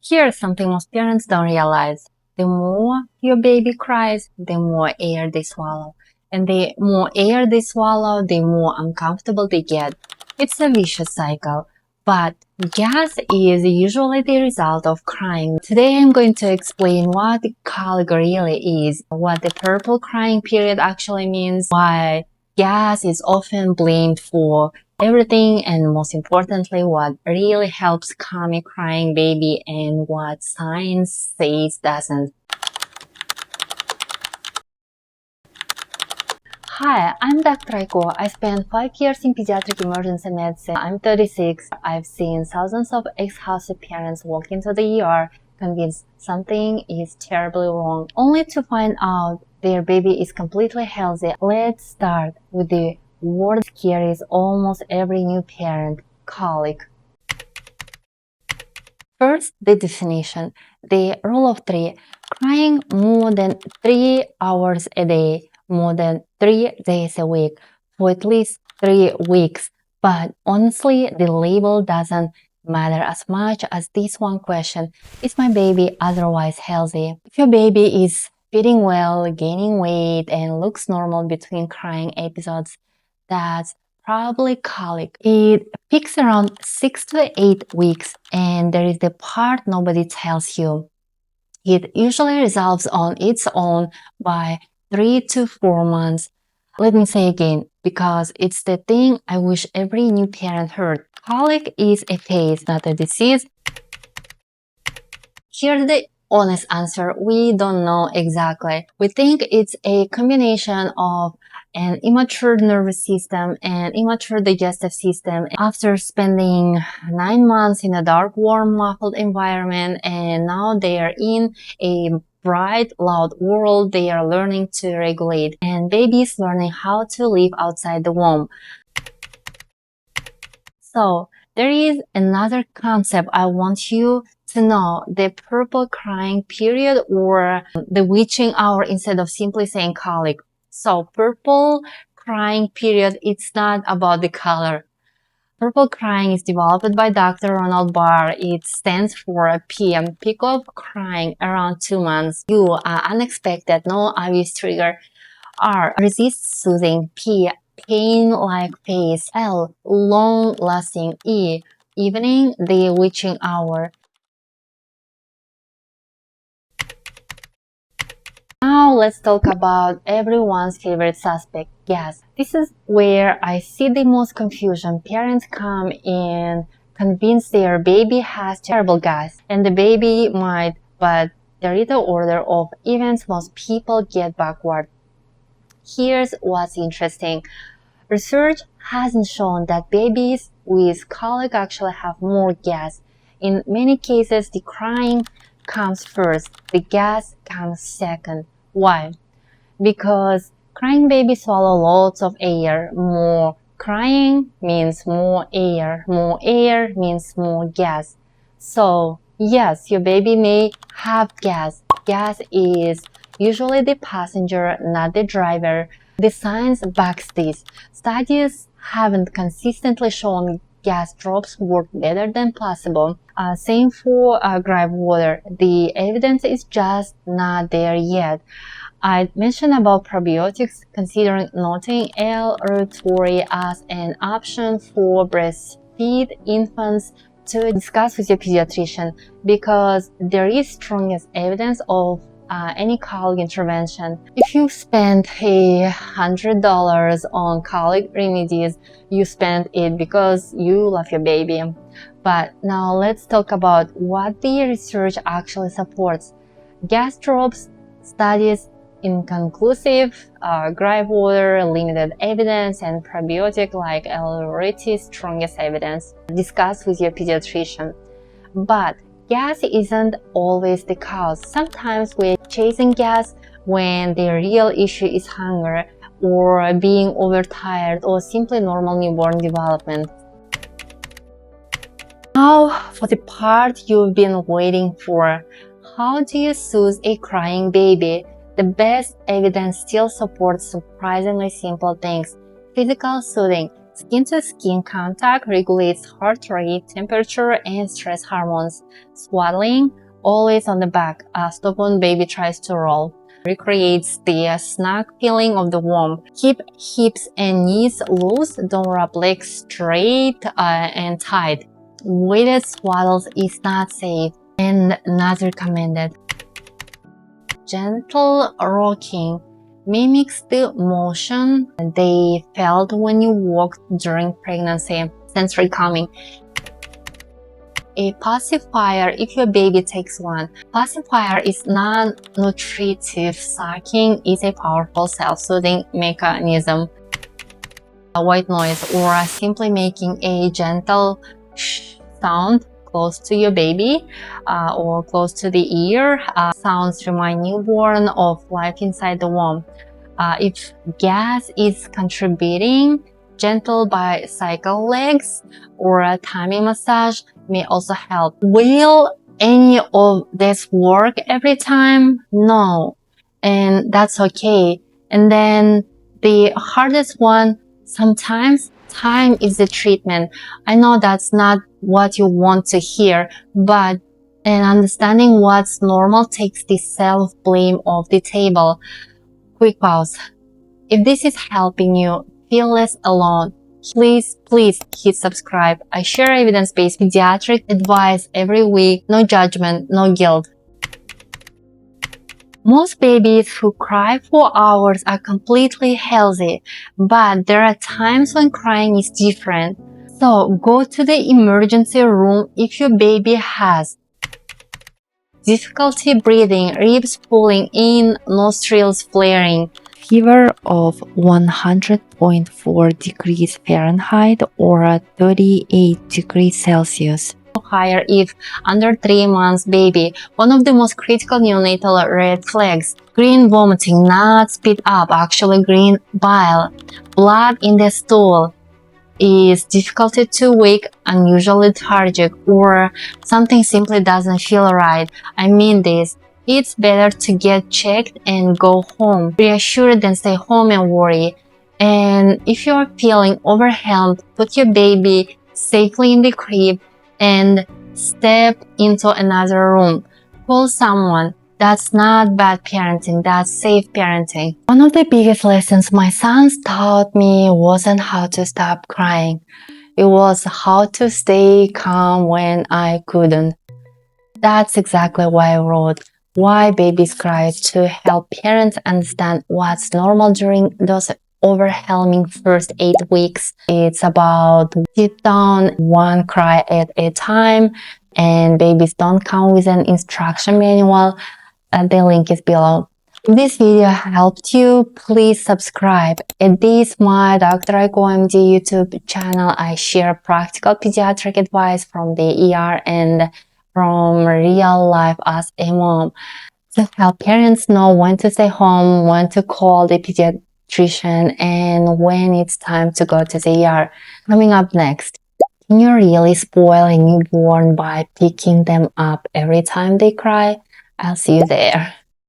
Here's something most parents don't realize. The more your baby cries, the more air they swallow. And the more air they swallow, the more uncomfortable they get. It's a vicious cycle. But gas is usually the result of crying. Today I'm going to explain what colic really is, what the purple crying period actually means, why gas is often blamed for everything, and most importantly, what really helps calm a crying baby and what science says doesn't. Hi, I'm Dr. Iko. I spent 5 years in pediatric emergency medicine. I'm 36. I've seen thousands of ex-house parents walk into the ER convinced something is terribly wrong, only to find out their baby is completely healthy. Let's start with the word scares almost every new parent: colic. First, the definition. The rule of 3. Crying more than 3 hours a day, more than 3 days a week, for at least 3 weeks. But honestly, the label doesn't matter as much as this one question: is my baby otherwise healthy? If your baby is feeding well, gaining weight, and looks normal between crying episodes, that's probably colic. It peaks around 6 to 8 weeks, and there is the part nobody tells you. It usually resolves on its own by 3 to 4 months. Let me say again, because it's the thing I wish every new parent heard. Colic is a phase, not a disease. Here's the honest answer: we don't know exactly. We think it's a combination of an immature nervous system and immature digestive system. After spending 9 months in a dark, warm, muffled environment, and now they are in a bright, loud world, they are learning to regulate, and babies learning how to live outside the womb. So there is another concept I want you to know: the purple crying period, or the witching hour, instead of simply saying colic. So purple crying period, it's not about the color. Purple crying is developed by Dr. Ronald Barr. It stands for PM, peak of crying, around 2 months. U, unexpected, no obvious trigger. R, resist soothing. P, pain-like phase. L, long-lasting. E, evening, the witching hour. Now let's talk about everyone's favorite suspect, gas. This is where I see the most confusion. Parents come in convinced their baby has terrible gas, and the baby might, but there is the order of events most people get backward. Here's what's interesting. Research hasn't shown that babies with colic actually have more gas. In many cases, the crying comes first, the gas comes second. Why? Because crying babies swallow lots of air. More crying means more air means more gas. So yes, your baby may have gas. Gas is usually the passenger, not the driver. The science backs this. Studies haven't consistently shown gas drops work better than placebo. Same for grape water. The evidence is just not there yet. I mentioned about probiotics, considering noting reuteri as an option for breastfeed infants to discuss with your pediatrician, because there is strongest evidence of any colic intervention. If you spend $100 on colic remedies, you spend it because you love your baby. But now let's talk about what the research actually supports. Gas drops studies inconclusive, grape water limited evidence, and probiotic like reuteri strongest evidence. Discuss with your pediatrician. But gas isn't always the cause. Sometimes we're chasing gas when the real issue is hunger, or being overtired, or simply normal newborn development. Now for the part you've been waiting for. How do you soothe a crying baby? The best evidence still supports surprisingly simple things: physical soothing. Skin-to-skin contact regulates heart rate, temperature, and stress hormones. Swaddling, always on the back. A stubborn baby tries to roll. Recreates the snug feeling of the womb. Keep hips and knees loose. Don't wrap legs straight and tight. Weighted swaddles is not safe and not recommended. Gentle rocking mimics the motion they felt when you walked during pregnancy. Sensory calming. A pacifier if your baby takes one. Pacifier is non-nutritive. Sucking is a powerful self-soothing mechanism. A white noise, or simply making a gentle shh sound close to your baby or close to the ear. Sounds remind newborn of life inside the womb. If gas is contributing, gentle bicycle legs or a tummy massage may also help. Will any of this work every time? No, and that's okay. And then the hardest one, sometimes time is the treatment. I know that's not what you want to hear, but understanding what's normal takes the self-blame off the table. Quick pause. If this is helping you feel less alone, please hit subscribe. I share evidence-based pediatric advice every week. No judgment, no guilt. Most babies who cry for hours are completely healthy, but there are times when crying is different. So go to the emergency room if your baby has difficulty breathing, ribs pulling in, nostrils flaring, fever of 100.4 degrees Fahrenheit or 38 degrees Celsius. Higher if under 3 months baby. One of the most critical neonatal red flags. Green vomiting, not spit up, actually green bile. Blood in the stool. Is difficulty to wake, unusually lethargic, or something simply doesn't feel right. I mean this. It's better to get checked and go home. Reassured than stay home and worry. And if you're feeling overwhelmed, put your baby safely in the crib and step into another room. Call someone. That's not bad parenting, that's safe parenting. One of the biggest lessons my sons taught me wasn't how to stop crying. It was how to stay calm when I couldn't. That's exactly why I wrote Why Babies Cry, to help parents understand what's normal during those overwhelming first 8 weeks. It's about sit down, one cry at a time, and babies don't come with an instruction manual. The link is below. If this video helped you, please subscribe. At this my dr.iko MD YouTube channel, I share practical pediatric advice from the ER and from real life as a mom to help parents know when to stay home, when to call the pediatrician, and when it's time to go to the ER. Coming up next, can you really spoil a newborn by picking them up every time they cry? I'll see you there.